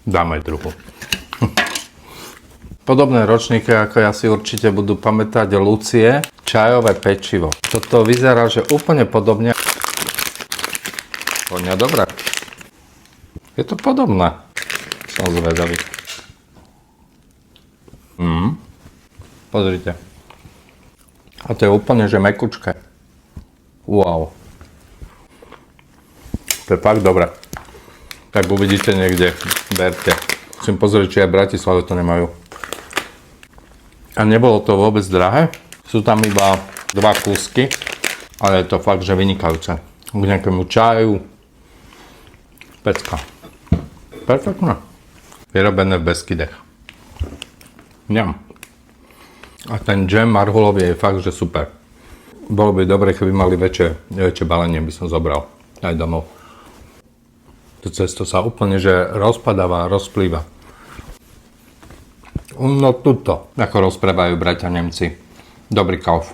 Dáme druhú. Podobné ročníky ako ja si určite budú pamätať Lucie, čajové pečivo. Toto vyzerá, že úplne podobne. Poďme, dobre. Je to podobné. Som zvedavý. Pozrite. A to je úplne, že mekučké. Wow. To je fakt dobré. Tak uvidíte niekde, berte. Musím pozrieť, či aj v Bratislave to nemajú. A nebolo to vôbec drahé. Sú tam iba 2 kúsky, ale je to fakt, že vynikajúce. K nejakému čaju. Pecka. Perfektné. Vyrobené v Beskydech. Ňam. A ten džem marhulový je fakt, že super. Bolo by dobre, keby mali väčšie balenie, by som zobral aj domov. To cesto sa úplne, že rozpadáva, rozplýva. No tuto, ako rozprávajú bratia Nemci. Dobrý kauf.